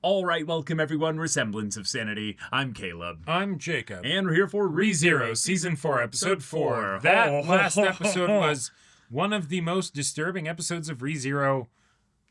All right, welcome everyone. Semblance of Sanity. I'm Caleb. I'm Jacob. And we're here for ReZero, Season 4, Episode 4. That last episode was one of the most disturbing episodes of ReZero.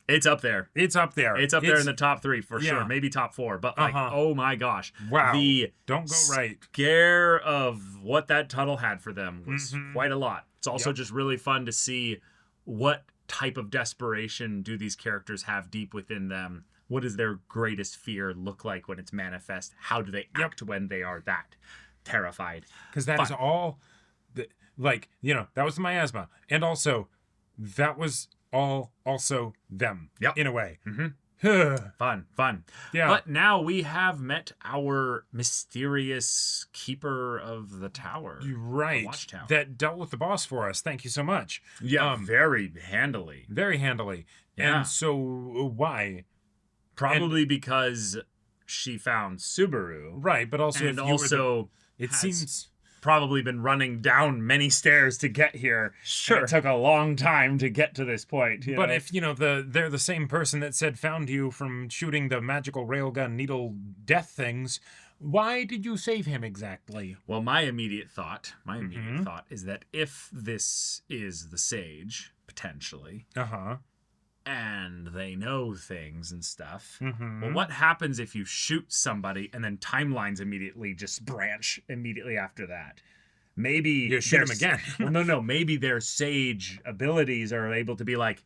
It's up there. It's up there. It's up there in the top 3 for sure. Maybe top 4. But like, oh my gosh. Wow. The Don't go right. scare of what that tunnel had for them was quite a lot. It's also just really fun to see what type of desperation do these characters have deep within them. What does their greatest fear look like when it's manifest? How do they act when they are that terrified? Because that is all, like, you know, that was the miasma. And also, that was all also them, in a way. Fun. Yeah. But now we have met our mysterious keeper of the tower. Right. The watchtower. That dealt with the boss for us. Thank you so much. Yeah, very handily. Very handily. Yeah. And so, why? Probably because she found Subaru. Right, but also, and also it seems probably been running down many stairs to get here. Sure. It took a long time to get to this point. But if, you know, they're the same person that said found you from shooting the magical railgun needle death things, why did you save him exactly? Well, my immediate thought is that if this is the Sage, potentially, and they know things and stuff. Well, what happens if you shoot somebody and then timelines immediately just branch immediately after that? Maybe you shoot them again. Well, no. Maybe their Sage abilities are able to be like,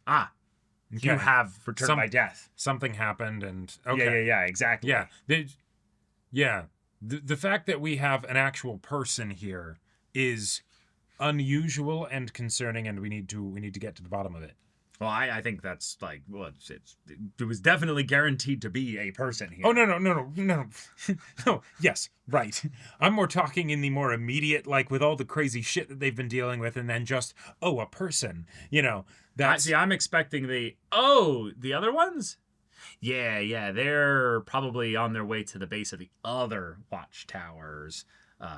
you have returned by death. Something happened, and yeah, exactly. Yeah, the fact that we have an actual person here is unusual and concerning, and we need to get to the bottom of it. Well, I think that's like, well, it was definitely guaranteed to be a person here. Oh, no. No, yes, right. I'm more talking in the more immediate, like with all the crazy shit that they've been dealing with, and then just, a person, you know. I'm expecting the other ones? Yeah, they're probably on their way to the base of the other watchtowers.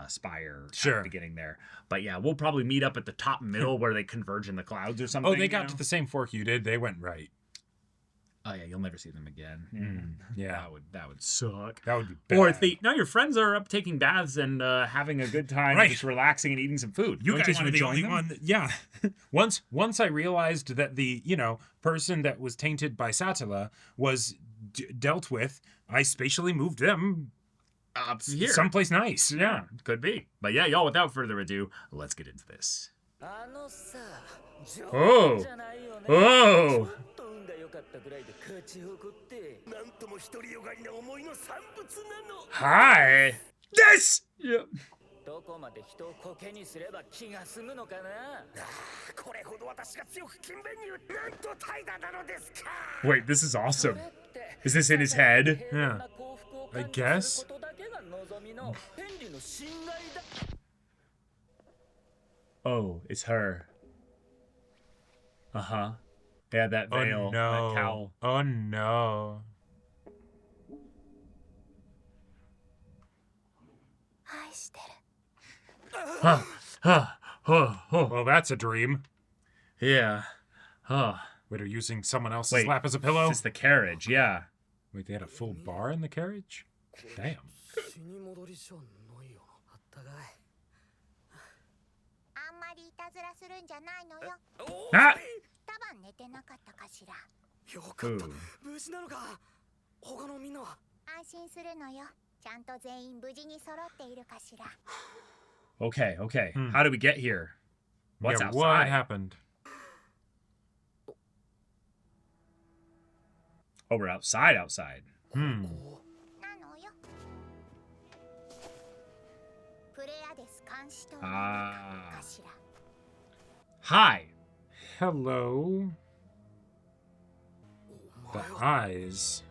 Spire at the beginning there. But yeah, we'll probably meet up at the top middle where they converge in the clouds or something. Oh, they got to the same fork you did. They went right. Oh yeah, you'll never see them again. Yeah. That would suck. That would be bad. Or if your friends are up taking baths and having a good time, just relaxing and eating some food. You guys are the only one. Yeah. Once I realized that the, person that was tainted by Satila was dealt with, I spatially moved them here. Someplace nice. Yeah, could be. But yeah, y'all, without further ado, let's get into this. Oh! Hi! This! Yep. Wait, this is awesome. Is this in his head? Yeah. I guess. Oh, it's her. Yeah, that veil. Oh no. That cowl. Oh no. Well, that's a dream. Yeah. Wait, are you using someone else's lap as a pillow? It's the carriage, yeah. Wait, they had a full bar in the carriage? Damn. Ah! Okay. How do we get here? What's outside? What happened? Oh, we're outside. Hi. Hello. The eyes.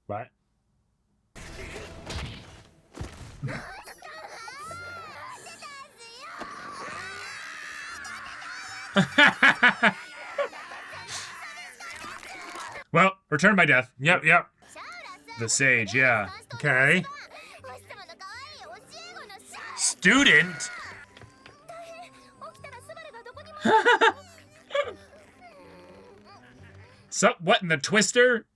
What? Well, return by death. Yep. The Sage, yeah. Okay. Student? So, what in the twister?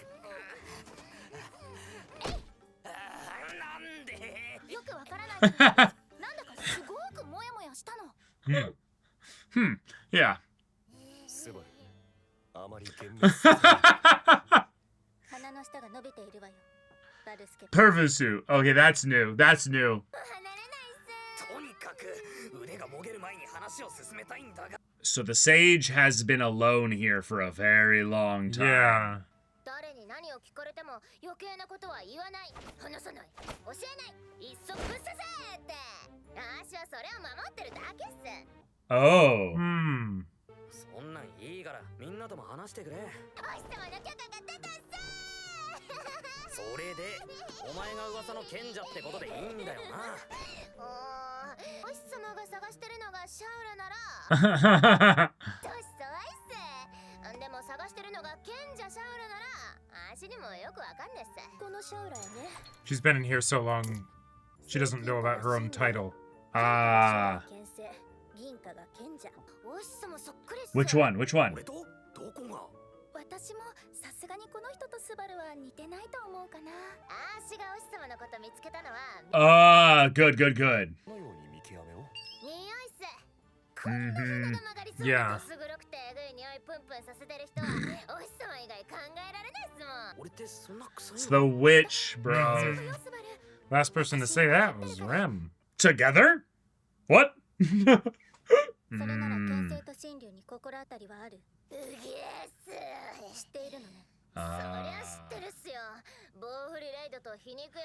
Yeah. Pervusu. Okay, that's new. That's new. So the sage has been alone here for a very long time. Yeah. Oh. She's been in here so long, she doesn't know about her own title. Ah. Which one? Which one? Ah, good, good, good. Mm-hmm. Yeah. It's the witch, bro. Last person to say that was Rem. Together? What?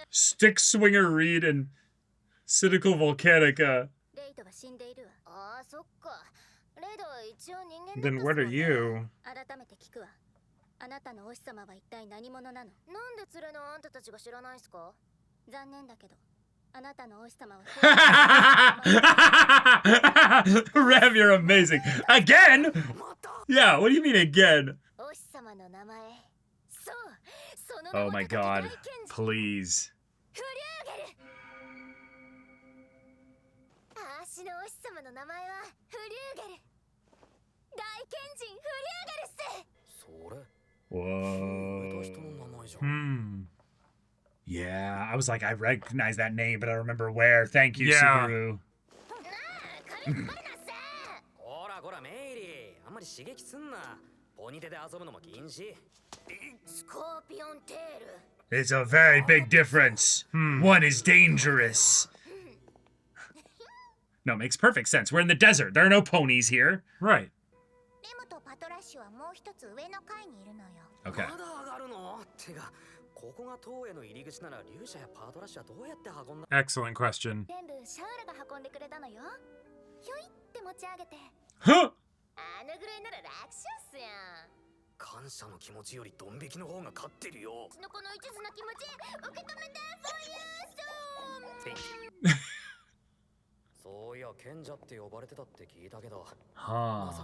Stick Swinger Reed and Cynical Volcanica. Then what are you? Rev, you're amazing. Again? Yeah, what do you mean again? Oh my god. Please. Whoa. Yeah, I was like, I recognize that name, but I don't remember where. Thank you, Suguru. It's a very big difference. One is dangerous. No, it makes perfect sense. We're in the desert. There are no ponies here. Right. Okay. Excellent question. Huh? Huh.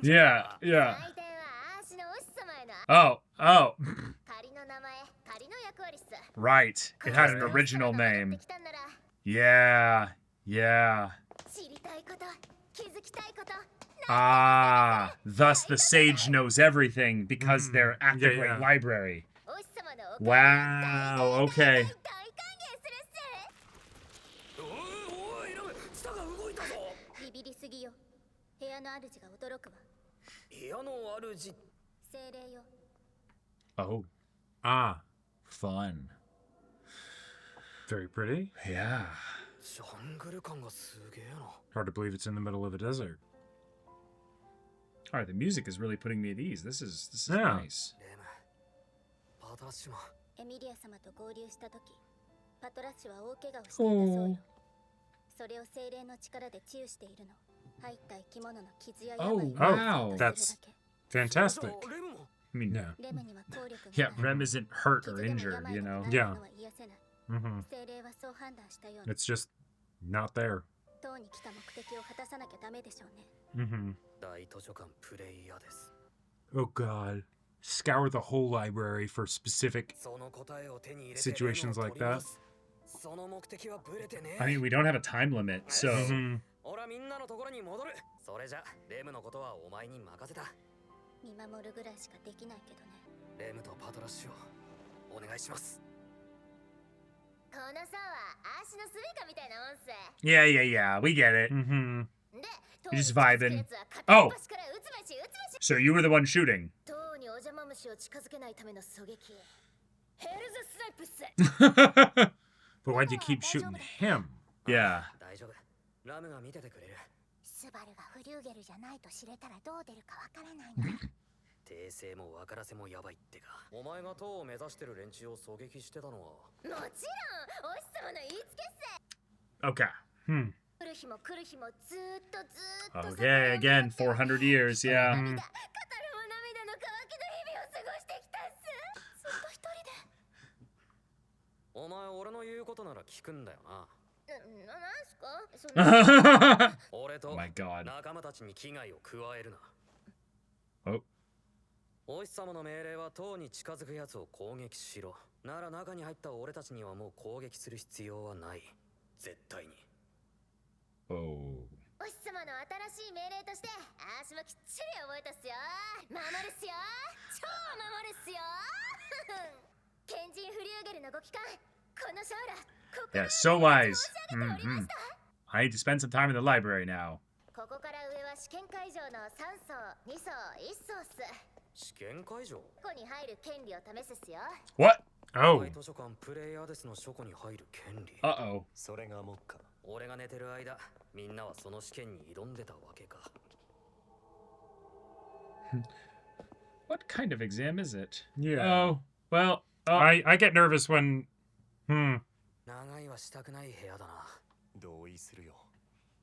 Yeah, yeah. Oh, oh. Right. It had an original name. Yeah, yeah. Ah, thus the sage knows everything because they're at the Great Library. Wow, okay. Oh. Ah. Fun. Very pretty. Yeah. Hard to believe it's in the middle of a desert. All right, the music is really putting me at ease. This is nice. Oh. Oh, wow. That's fantastic. I mean, yeah, Rem isn't hurt or injured, you know? Yeah. It's just not there. Oh god. Scour the whole library for specific situations like that. I mean, we don't have a time limit, so... Yeah, we get it. You're just vibing. Oh! So you were the one shooting. But why'd you keep shooting him? Yeah. Okay. Okay, again, 400 years, yeah. Oh my god. Oh. お日様の命令は塔に近づくやつを攻撃しろ。なら中に入った俺たちにはもう攻撃する必要はない。絶対に。お日様の新しい命令として、あーしもきっちり覚えたっすよ。守るっすよ。超守るっすよ。賢人フリューゲルのご帰還。このシャウラ。Yeah, so wise. I need to spend some time in the library now. ここから上は試験会場の3層、2層、1層っす。試験会場？ここに入る権利を試すっすよ。What? Oh. 図書館プレイヤーですの書庫に入る権利。Uh-oh. それが目下。俺が寝てる間、みんなはその試験に挑んでたわけか。What kind of exam is it? Yeah. Oh, well, I get nervous when... 長いはしたくない部屋だな。同意するよ。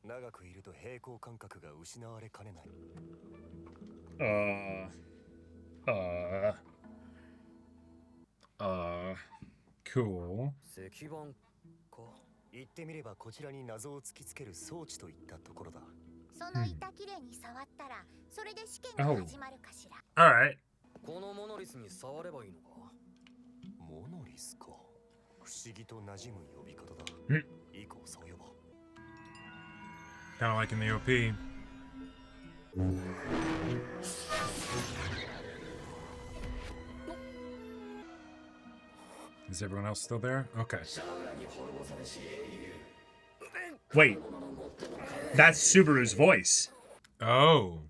長くいると平行感覚が失われかねない。Cool. 石板か。言ってみればこちらに謎を突きつける装置といったところだ。その板きれいに触ったら、それで試験が始まるかしら。Alright. このモノリスに触ればいいのか。モノリスか。不思議と馴染む呼び方だ。以降そう呼ぼう。Kind of like in the OP. Is everyone else still there? Okay. wait. That's Subaru's voice. Oh.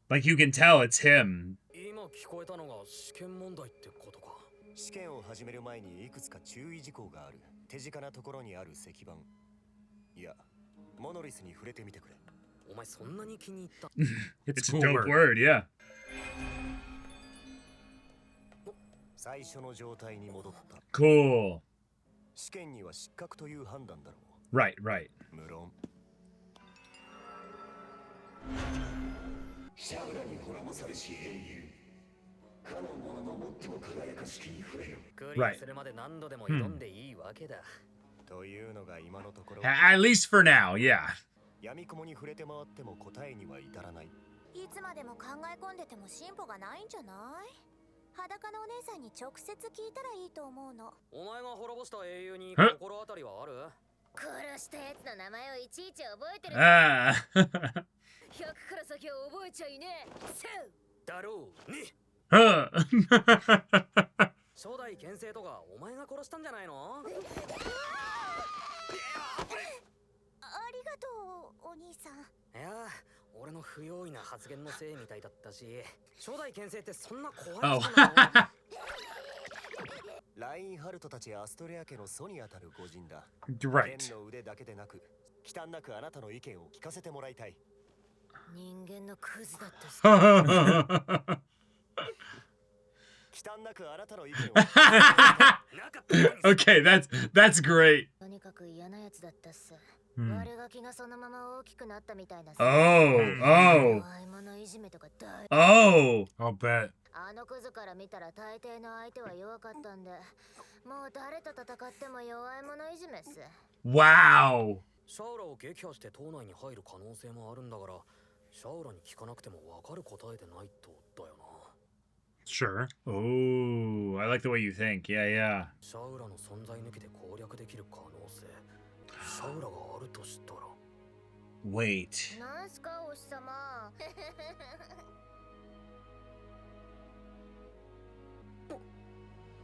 Like, you can tell it's him. 今聞こえたのが試験問題ってことか。試験を始める前にいくつか注意事項がある。手近なところにある石板。いや、モノリスに触れてみてくれ。お前そんなに気に入った。It's a dope word, yeah. 最初の状態に戻った。Cool. 試験には失格という判断だろう。Right, right. 無論。シャウラに滅ぼされし英雄。かの者の最も輝かしきに触れよ。クリアするまで何度でも挑んでいいわけだ。というのが今のところ。At least for now, yeah. 闇雲に触れて回っても答えには至らない。いつまでも考え込んでても進歩がないんじゃない？裸のお姉さんに直接聞いたらいいと思うの。お前が滅ぼした英雄に心当たりはある？殺したやつの名前をいちいち覚えてる。Ah. 100から先は覚えちゃいねえ。そうだろうね。Huh. 初代剣聖とかお前が殺したんじゃないの？ありがとう、お兄さん。いや、俺の不用意な発言のせいみたいだったし、初代剣聖ってそんな怖い人なの？ラインハルトたちアストレア家の祖にあたる御人だ。 Right. 剣の腕だけでなく、忌憚なくあなたの意見を聞かせてもらいたい。人間のクズだったし。忌憚なくあなたの意見を。Okay, that's great. とにかく嫌なやつだったっす。悪ガキがそのまま大きくなったみたいな。Oh. 弱い者いじめとか大。Oh. I'll bet. あのクズから見たら大抵の相手は弱かったんで、もう誰と戦っても弱い者いじめっす。Wow. シャウラを撃破して島内に入る可能性もあるんだから、シャウラに聞かなくてもわかる答えでないとだよな。Sure. Oh, I like the way you think. Yeah, yeah. シャウラの存在抜きで攻略できる可能性。シャウラがあるとしたら。Wait. なんすかお日様。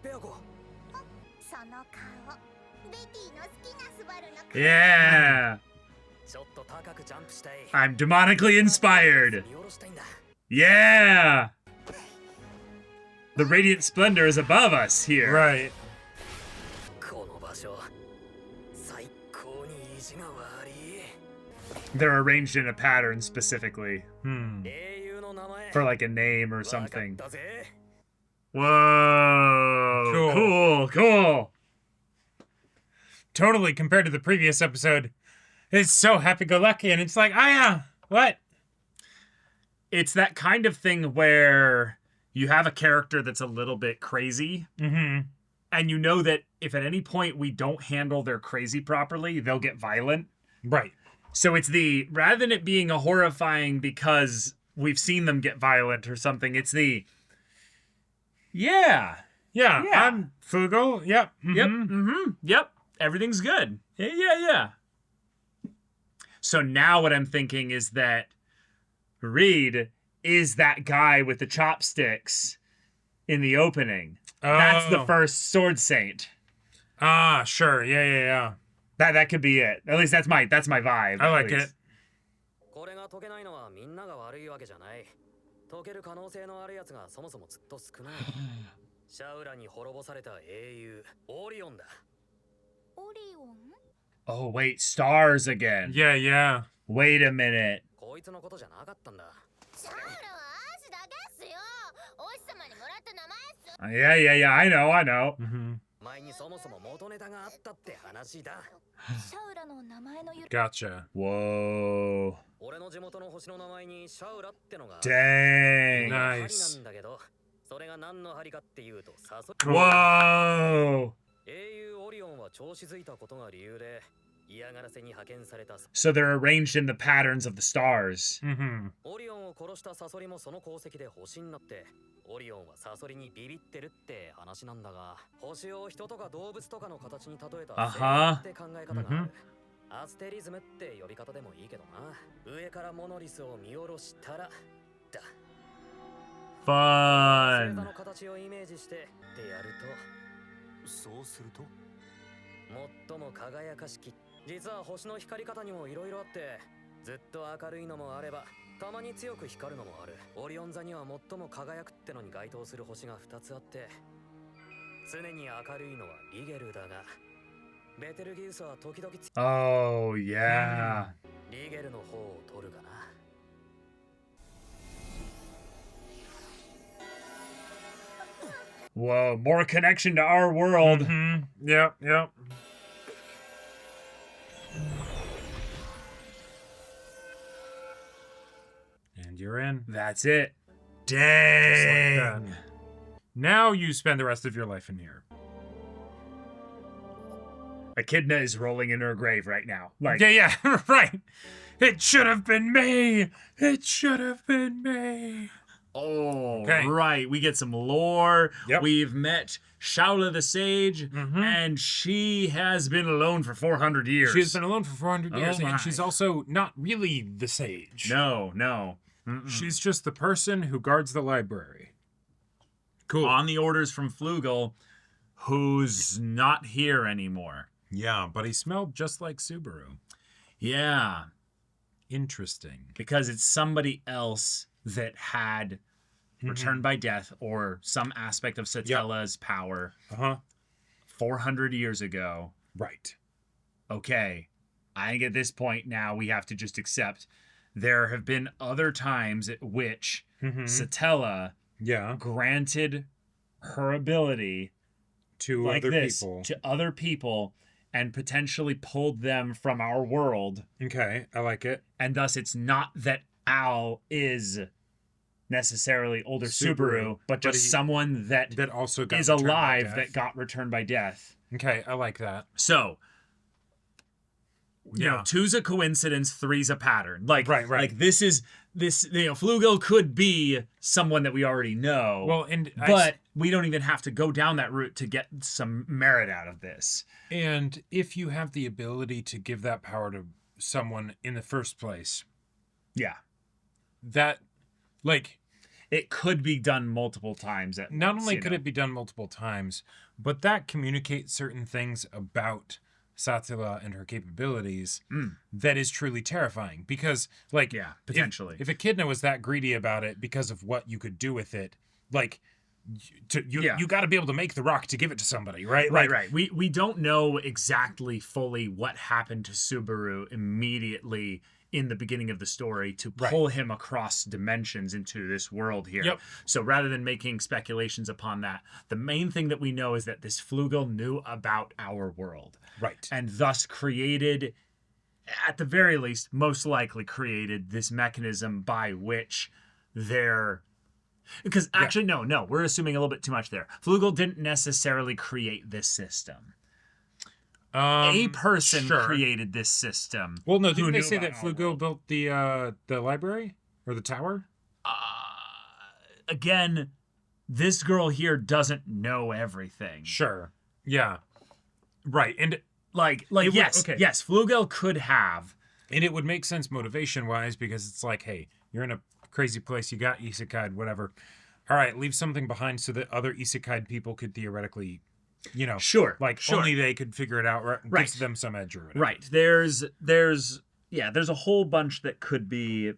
ペアコ。その顔、ベティの好きなスバルの顔。 Yeah. ちょっと高くジャンプしたい。 I'm demonically inspired. 見下ろしたいんだ。 Yeah. The radiant splendor is above us here. Right. この場所、最高に意地が悪い。 They're arranged in a pattern specifically 英雄の名前。 for like a name or わかっ something. たぜ。 Whoa. Cool, cool. Totally compared to the previous episode. It's so happy-go-lucky, and it's like, oh yeah, what? It's that kind of thing where you have a character that's a little bit crazy, and you know that if at any point we don't handle their crazy properly, they'll get violent. Right. So it's the, rather than it being a horrifying because we've seen them get violent or something, it's the, yeah. Yeah, Yeah. I'm frugal. Yep. Yep. Everything's good. Yeah. So now what I'm thinking is that Reed is that guy with the chopsticks in the opening. That's the Oh. first sword saint. Ah, sure. Yeah. That could be it. At least that's my vibe. I at like least. it. これが解けないのはみんなが悪いわけじゃない。解ける可能性のあるやつがそもそもずっと少ない。シャウラに滅ぼされた英雄、オリオンだ。オリオン？ Oh, wait. Stars again. Yeah. Wait a minute. こいつのことじゃなかったんだ。シャウラはアーシだけっすよ。お日様にもらった名前っす。 Yeah. I know. 前にそもそも元ネタがあったって話だ。シャウラの名前の由来。 Gotcha. Whoa. 俺の地元の星の名前にシャウラってのが Dang. ナイ針スなんだけど、それが何の針かっていうと誘 Whoa. 英雄オリオンは調子づいたことが理由で嫌がらせに派遣された。 So they're arranged in the patterns of the stars. オリオンを殺したサソリもその功績で星になって、オリオンはサソリにビビってるって話なんだが、星を人とか動物とかの形に例えたあはって考え方がある。アステリズムって呼び方でもいいけどな。上からモノリスを見下ろしたらだ。星 Fun. 座の形をイメージしてってやると、そうすると最も輝かしき。実は星の光り方にも色々あって、ずっと明るいのもあればたまに強く光るのもある。オリオン座には最も輝くってのに該当する星が2つあって、常に明るいのはリゲルだが、ベテルギウスは時々 Oh, yeah. リゲルの方を取るかな。 Whoa, more connection to our world. Yep. And you're in. That's it. Just like Dang. that. Now you spend the rest of your life in here. Echidna is rolling in her grave right now. Like, Yeah, right. It should have been me. It should have been me. oh, Okay. right. We get some lore. Yep. We've met Shaula the Sage, and she has been alone for 400 years. She's been alone for 400 years, my. and she's also not really the sage. No. She's just the person who guards the library. Cool. On the orders from Flugel, who's not here anymore. Yeah, but he smelled just like Subaru. Yeah, Interesting. because it's somebody else that had returned by death or some aspect of Satella's power Uh-huh. 400 years ago. Right. Okay, I think at this point now we have to just accept there have been other times at which Satella Yeah. granted her ability To like other this people. to other people and potentially pulled them from our world. Okay, I like it. And thus it's not that Al is necessarily older Subaru, but just he- someone that That also got is returned by alive death. that got returned by death. Okay, I like that. So you know, 2's a coincidence, 3's a pattern. Like, right. Like this, you know, Flugel could be someone that we already know. Well, but we don't even have to go down that route to get some merit out of this. And if you have the ability to give that power to someone in the first place, that, like, it could be done multiple times at not once, only could it be done multiple times, but that communicates certain things about Satila and her capabilities that is truly terrifying. Because, like, potentially, if Echidna was that greedy about it because of what you could do with it, like, you got to be able to make the rock to give it to somebody, right? Right. We don't know exactly fully what happened to Subaru immediately in the beginning of the story to pull him across dimensions into this world here. Yep. So rather than making speculations upon that, the main thing that we know is that this Flugel knew about our world. Right. And thus created, at the very least, most likely created this mechanism by which they're... Because actually, no, we're assuming a little bit too much there. Flugel didn't necessarily create this system. A person created this system. Well, no, didn't they say that Flugel built the library or the tower? Again, this girl here doesn't know everything. Sure. Yeah. Right. And yes, Flugel could have. And it would make sense motivation-wise because it's like, hey, you're in a crazy place, you got isekai, whatever. All right, leave something behind so that other isekai people could theoretically, you know, only they could figure it out, right? Gives them some edge or whatever. Right. There's a whole bunch that could be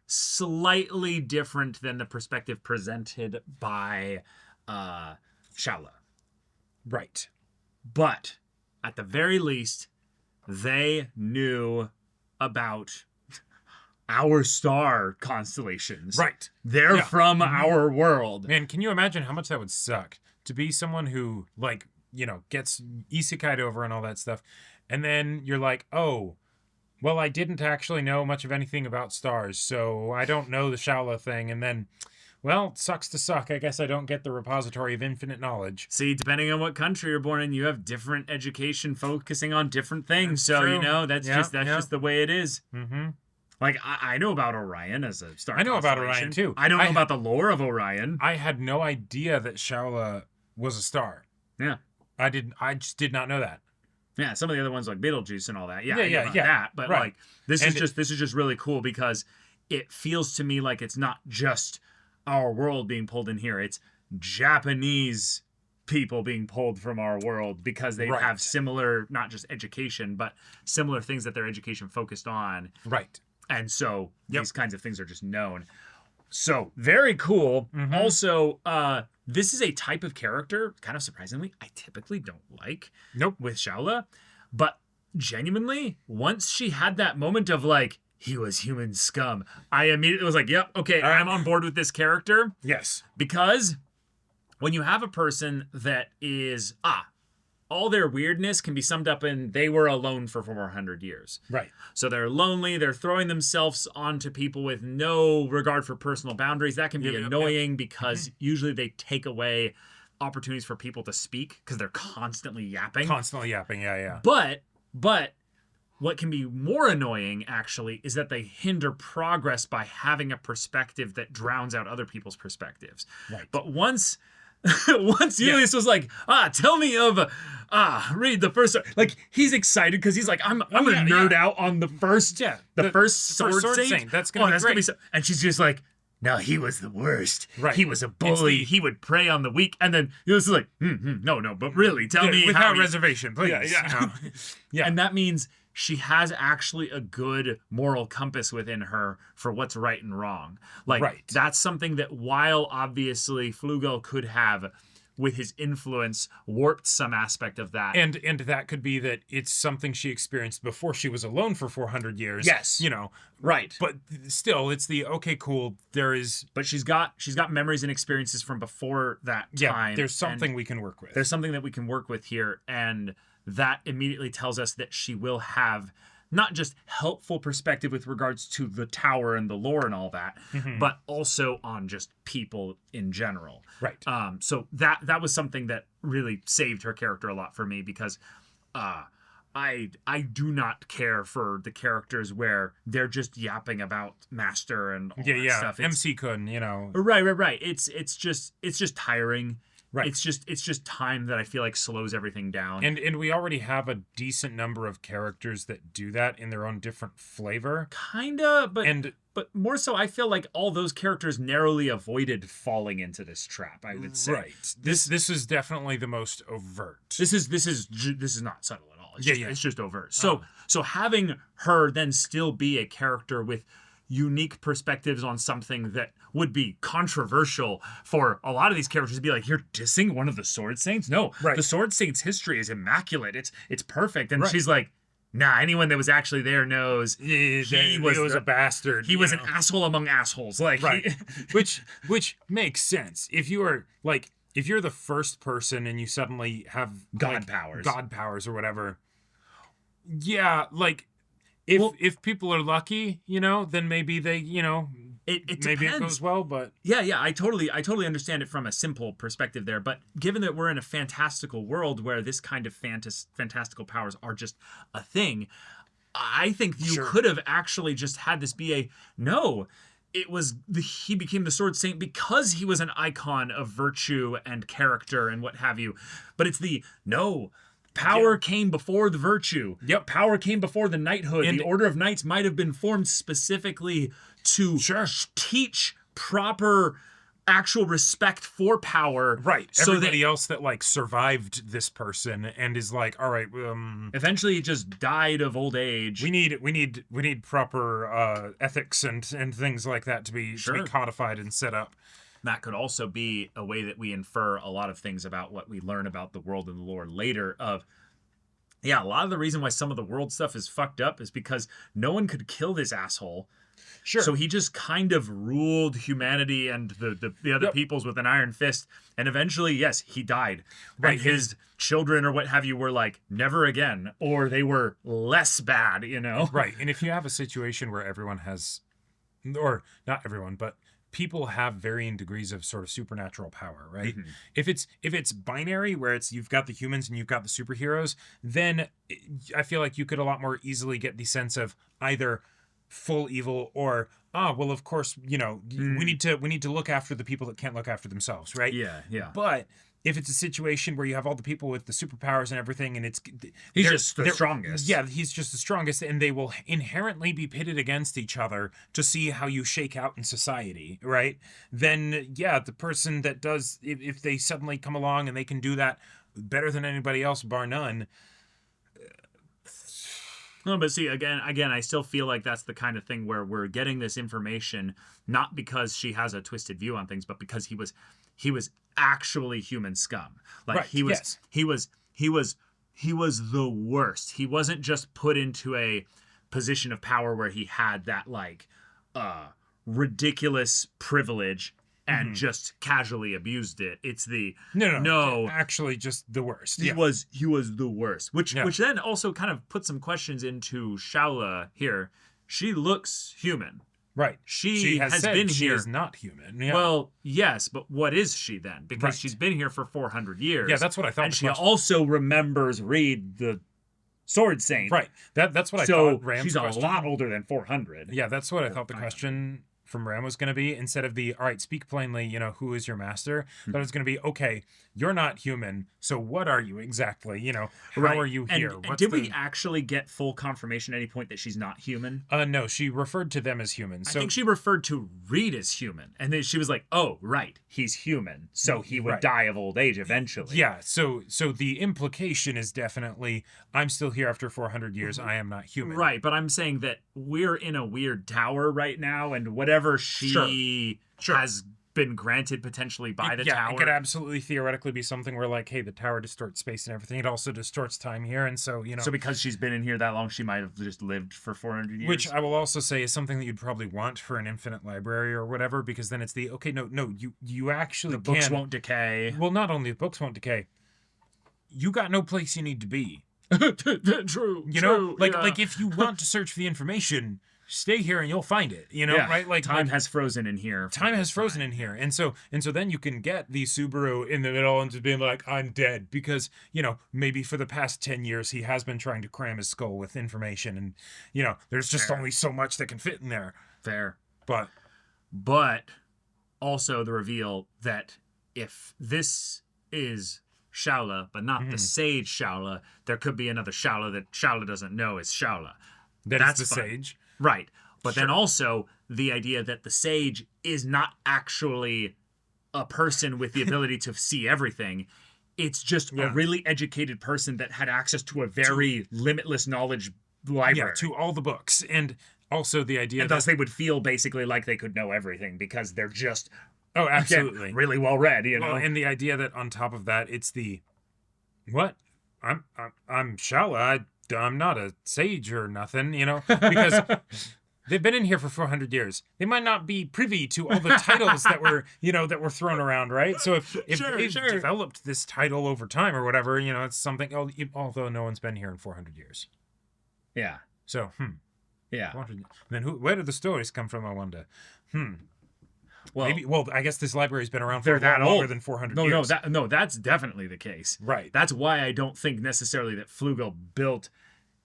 slightly different than the perspective presented by Shaola. Right. But at the very least, they knew about our star constellations. Right. They're from our world. Man, can you imagine how much that would suck to be someone who, like, you know, gets isekai'd over and all that stuff, and then you're like, oh, well, I didn't actually know much of anything about stars, so I don't know the Shaola thing, and then, well, sucks to suck. I guess I don't get the repository of infinite knowledge. See, depending on what country you're born in, you have different education focusing on different things. That's so, true. you know, that's just the way it is. Mm-hmm. Like, I know about Orion as a star. I know about Orion, too. I don't know about the lore of Orion. I had no idea that Shaola was a star. Yeah. I just did not know that. Yeah, some of the other ones like Betelgeuse and all that. Yeah, yeah. That, but like this is just really cool because it feels to me like it's not just our world being pulled in here. It's Japanese people being pulled from our world because they have similar, not just education, but similar things that their education focused on. Right. And so these kinds of things are just known. So very cool. Mm-hmm. Also, this is a type of character, kind of surprisingly, I typically don't like with Shaola. But genuinely, once she had that moment of like, he was human scum, I immediately was like, yep, okay, I'm on board with this character. Yes. Because when you have a person that is, all their weirdness can be summed up in they were alone for 400 years. Right. So they're lonely. They're throwing themselves onto people with no regard for personal boundaries. That can be annoying because usually they take away opportunities for people to speak because they're constantly yapping. Yeah. But what can be more annoying, actually, is that they hinder progress by having a perspective that drowns out other people's perspectives. Right. But once Julius was like, tell me of, read the first, like, he's excited because he's like, I'm gonna nerd out on the first, the first sword saint. That's gonna be great. And she's just like, no, he was the worst. Right. He was a bully. He would prey on the weak. And then Julius is like, no, but really, tell me without reservation, please. Yeah. And that means she has actually a good moral compass within her for what's right and wrong. Like, that's something that while obviously Flugel could have, with his influence, warped some aspect of that. And that could be that it's something she experienced before she was alone for 400 years. Yes. You know. Right. But still, it's the, okay, cool, there is... But she's got memories and experiences from before that time. Yeah, there's something we can work with. There's something that we can work with here, and that immediately tells us that she will have not just helpful perspective with regards to the tower and the lore and all that, but also on just people in general. Right. So that was something that really saved her character a lot for me because I do not care for the characters where they're just yapping about Master and all that stuff. MC Kun, Right. It's just tiring. Right. It's just time that I feel like slows everything down. And we already have a decent number of characters that do that in their own different flavor. Kinda, but more so, I feel like all those characters narrowly avoided falling into this trap. I would say. Right. This is definitely the most overt. This is not subtle at all. It's just overt. So having her then still be a character with unique perspectives on something that would be controversial for a lot of these characters to be like, you're dissing one of the Sword Saints? No, the Sword Saints' history is immaculate. It's perfect. And she's like, nah, anyone that was actually there knows he was a bastard. He was an asshole among assholes. Like, which makes sense. If you're the first person and you suddenly have God powers or whatever, yeah, like if people are lucky, then maybe they, it maybe it goes well, but yeah, I totally understand it from a simple perspective there. But given that we're in a fantastical world where this kind of fantastical powers are just a thing, I think you could have actually just had this be he became the Sword Saint because he was an icon of virtue and character and what have you. But it's power came before the virtue. Yep. Power came before the knighthood. And the Order of Knights might have been formed specifically to teach proper actual respect for power. Right. So everybody else that survived this person and is like, all right, eventually he just died of old age. We need proper ethics and things like that to be codified and set up. That could also be a way that we infer a lot of things about what we learn about the world and the lore later a lot of the reason why some of the world stuff is fucked up is because no one could kill this asshole. Sure. So he just kind of ruled humanity and the other peoples with an iron fist. And eventually, yes, he died. Right. And his children or what have you were like, never again. Or they were less bad, Right. And if you have a situation where everyone has, or not everyone, but people have varying degrees of sort of supernatural power, right? Mm-hmm. If it's binary, where you've got the humans and you've got the superheroes, then I feel like you could a lot more easily get the sense of either full evil or well, of course, we need to look after the people that can't look after themselves, right? Yeah. But if it's a situation where you have all the people with the superpowers and everything, and he's just the strongest. Yeah, he's just the strongest, and they will inherently be pitted against each other to see how you shake out in society, right? Then, yeah, the person that does, if they suddenly come along and they can do that better than anybody else, bar none. No, but see, again, I still feel like that's the kind of thing where we're getting this information not because she has a twisted view on things, but because he was actually human scum. Like he was the worst. He wasn't just put into a position of power where he had that ridiculous privilege and just casually abused it. It's the no, actually just the worst. He was the worst. Which then also kind of puts some questions into Shaula here. She looks human. Right. She has been she here. Is not human. Yeah. Well, yes, but what is she then? Because she's been here for 400 years. Yeah, that's what I thought. And she also remembers Reed, the Sword Saint. Right. That's what I thought. So she's a lot older than 400. Yeah, that's what I thought the question from Ram was going to be. Instead of the, all right, speak plainly, who is your master? But it's going to be, okay, you're not human, so what are you exactly? How are you here? And did we actually get full confirmation at any point that she's not human? No, she referred to them as humans. So I think she referred to Reed as human. And then she was like, oh, right, he's human. So he would die of old age eventually. Yeah, so the implication is definitely, I'm still here after 400 years, I am not human. Right, but I'm saying that we're in a weird tower right now, and whatever she has been granted potentially by the tower. It could absolutely theoretically be something where hey, the tower distorts space and everything. It also distorts time here, and so So because she's been in here that long, she might have just lived for 400 years. Which I will also say is something that you'd probably want for an infinite library or whatever, because then it's you actually the books won't decay. Well, not only the books won't decay, you got no place you need to be. True. Like if you want to search for the information, stay here and you'll find it, right? Like time has frozen in here. Time has frozen in here. And so then you can get the Subaru in the middle and just being like, I'm dead. Because, maybe for the past 10 years, he has been trying to cram his skull with information. And, there's just only so much that can fit in there. Fair. But also the reveal that if this is Shaola, but not the sage Shaola, there could be another Shaola that Shaola doesn't know is Shaola. That's the sage. Right. But then also the idea that the sage is not actually a person with the ability to see everything. It's just a really educated person that had access to a very limitless knowledge library. Yeah, to all the books. And also the idea and thus they would feel basically like they could know everything because they're just absolutely really well read, Well, and the idea that on top of that, it's the what? I'm Shaola. I'm not a sage or nothing, because they've been in here for 400 years. They might not be privy to all the titles that were thrown around, right? So if they've developed this title over time or whatever, it's something. Although no one's been here in 400 years. Yeah. So yeah. Then where did the stories come from? I wonder. Well, I guess this library's been around for longer than 400 years. That's definitely the case. Right. That's why I don't think necessarily that Flugel built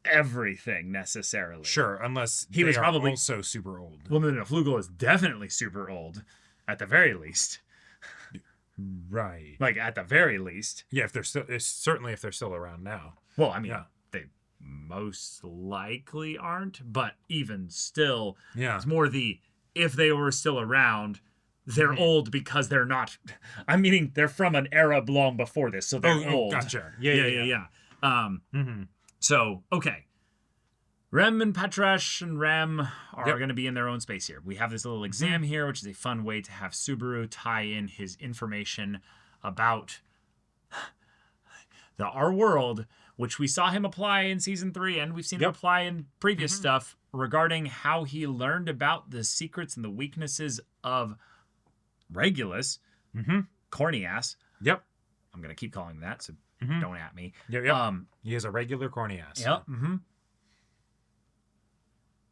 everything necessarily. Sure, unless he was probably also super old. Well, no, Flugel is definitely super old, at the very least. Right. Like at the very least. Yeah, if they're still around now. Well, I mean, they most likely aren't, but even still, it's more if they were still around. They're old because they're not. I'm meaning they're from an era long before this, so they're old. Gotcha. Yeah. So okay, Rem and Patrash and Rem are going to be in their own space here. We have this little exam here, which is a fun way to have Subaru tie in his information about our world, which we saw him apply in season 3, and we've seen him apply in previous stuff regarding how he learned about the secrets and the weaknesses of Regulus, corny ass. Yep. I'm gonna keep calling him that, so don't at me. Yep. He is a regular corny ass. Yep.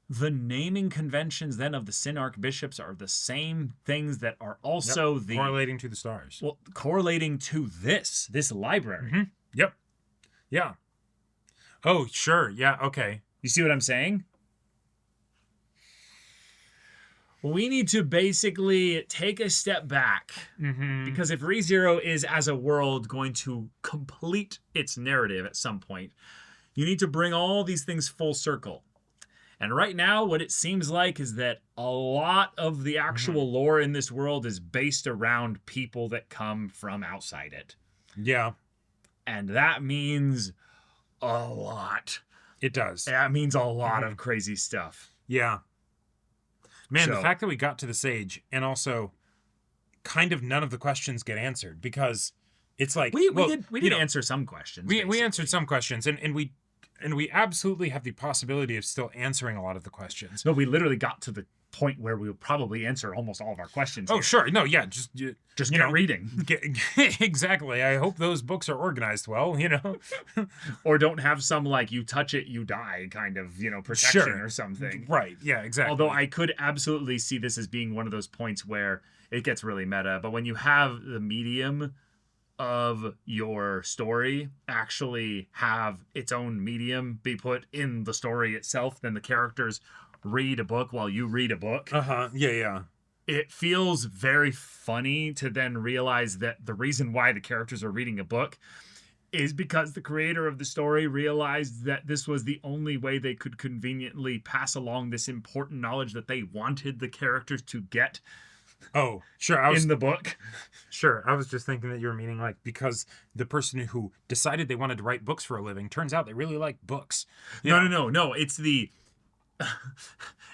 The naming conventions then of the Sin Archbishops are the same things that are also correlating to the stars. Well, correlating to this library. Yep. Yeah. Oh, sure. Yeah. Okay. You see what I'm saying? We need to basically take a step back because if ReZero is as a world going to complete its narrative at some point, you need to bring all these things full circle. And right now, what it seems like is that a lot of the actual lore in this world is based around people that come from outside it. Yeah. And that means a lot. It does. That means a lot of crazy stuff. Yeah. Man, the fact that we got to the sage and also kind of none of the questions get answered because it's like we did answer some questions. We answered some questions and we absolutely have the possibility of still answering a lot of the questions. No, we literally got to the point where we'll probably answer almost all of our questions. Oh, here. Sure. No, yeah, just get reading. Exactly. I hope those books are organized well, or don't have some like you touch it, you die kind of, protection or something. Right. Yeah, exactly. Although I could absolutely see this as being one of those points where it gets really meta, but when you have the medium of your story actually have its own medium be put in the story itself, then the characters read a book while you read a book. Yeah. It feels very funny to then realize that the reason why the characters are reading a book is because the creator of the story realized that this was the only way they could conveniently pass along this important knowledge that they wanted the characters to get. Oh, sure. In the book. Sure. I was just thinking that you were meaning like because the person who decided they wanted to write books for a living turns out they really like books. No. It's the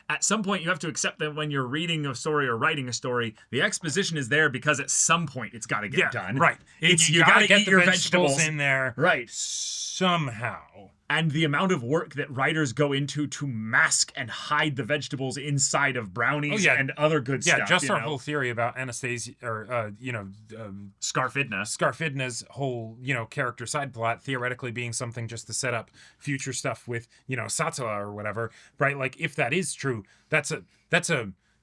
at some point you have to accept that when you're reading a story or writing a story, the exposition is there because at some point it's got to get done. Right. You got to get your vegetables in there. Right. Somehow. and the amount of work that writers go into to mask and hide the vegetables inside of brownies and other good stuff. Yeah, just our whole theory about Anastasia, or, Scarfidna's whole, character side plot theoretically being something just to set up future stuff with, Satala or whatever, right? Like, if that is true, that's a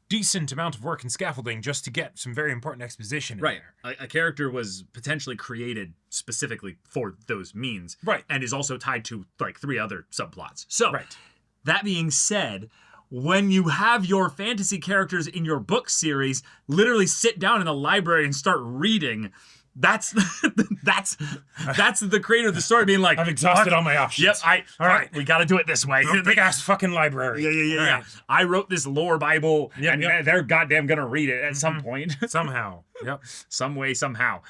decent amount of work and scaffolding just to get some very important exposition in there. A character was potentially created specifically for those means. Right. And is also tied to like 3 other subplots. So that being said, when you have your fantasy characters in your book series literally sit down in a library and start reading, that's the creator of the story being like, I've exhausted all my options. Yep, all right, we got to do it this way. Big ass fucking library. Yeah. Right. I wrote this lore Bible, and they're goddamn gonna read it at some point. Somehow. Yep. Some way, somehow.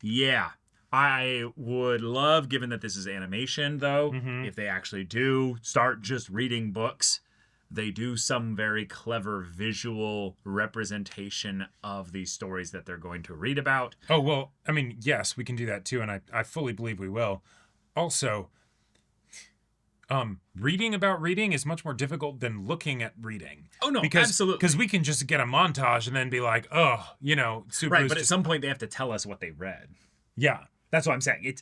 Yeah. I would love, given that this is animation, though, if they actually do start just reading books, they do some very clever visual representation of these stories that they're going to read about. Oh, well, I mean, yes, we can do that too, and I fully believe we will. Also, reading about reading is much more difficult than looking at reading. Oh, no, absolutely. Because we can just get a montage and then be like, Subaru's right, but at some point they have to tell us what they read. Yeah. That's what I'm saying.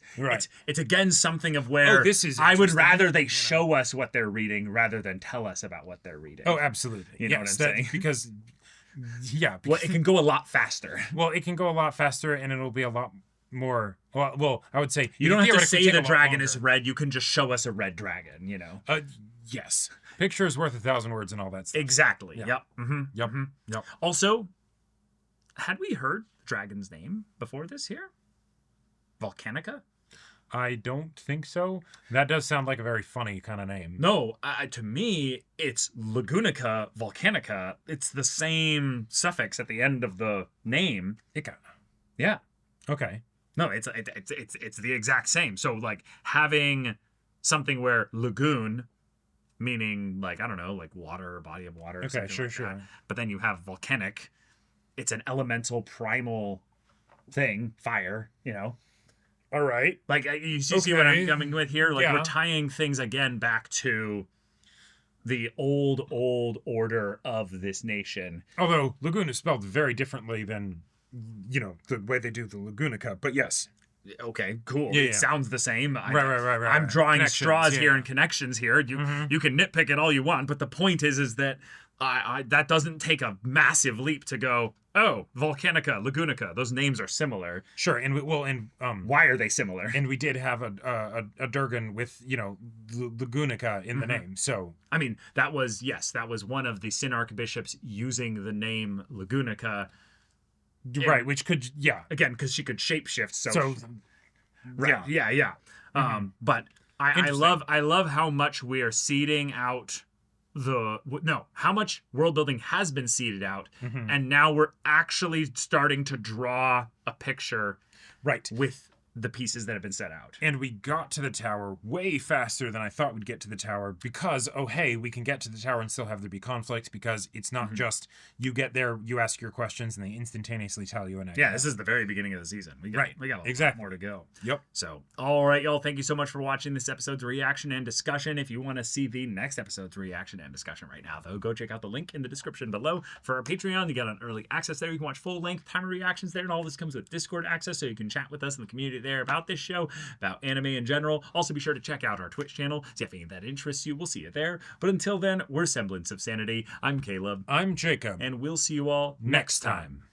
It's again something of where this is I would rather they show us what they're reading rather than tell us about what they're reading. Oh, absolutely. You know what I'm saying? Because well, it can go a lot faster. Well, it can go a lot faster, and it'll be a lot more. Well, I would say you don't have to say the dragon is red. You can just show us a red dragon. Yes. Picture is worth 1,000 words and all that stuff. Exactly. Yeah. Yep. Mm-hmm. Yep. Mm-hmm. Yep. Also, had we heard the dragon's name before this here? Volcanica? I don't think so. That does sound like a very funny kind of name. No, to me, it's Lagunica Volcanica. It's the same suffix at the end of the name. Ika. Yeah. Okay. No, it's the exact same. So like having something where lagoon, meaning like, I don't know, like water or body of water. Or okay, sure. That. But then you have volcanic. It's an elemental primal thing, fire, All right. Like, you see what I'm coming with here? Like, we're tying things again back to the old order of this nation. Although Lagoon is spelled very differently than, the way they do the Lagunica. But yes. Okay, cool. Yeah, it sounds the same. Right. I'm drawing straws here and connections here. You can nitpick it all you want, but the point is that that doesn't take a massive leap to go, oh, Volcanica, Lagunica, those names are similar. Sure, and why are they similar? And we did have a Durgan with Lagunica in the name. So I mean, that was one of the Sin Archbishops using the name Lagunica. Right, which could again because she could shapeshift. So right, yeah. But I love how much we are seeding out. How much world building has been seeded out, and now we're actually starting to draw a picture with the pieces that have been set out. And we got to the tower way faster than I thought we'd get to the tower because, we can get to the tower and still have there be conflict because it's not just you get there, you ask your questions, and they instantaneously tell you an idea. Yeah, this is the very beginning of the season. We got a lot more to go. Yep. So, all right, y'all, thank you so much for watching this episode's reaction and discussion. If you want to see the next episode's reaction and discussion right now, though, go check out the link in the description below. For our Patreon, you got an early access there. You can watch full-length timer reactions there, and all this comes with Discord access, so you can chat with us in the community there about this show, about anime in general. Also, be sure to check out our Twitch channel. See if any of that interests you. We'll see you there. But until then, we're Semblance of Sanity. I'm Caleb. I'm Jacob. And we'll see you all next time.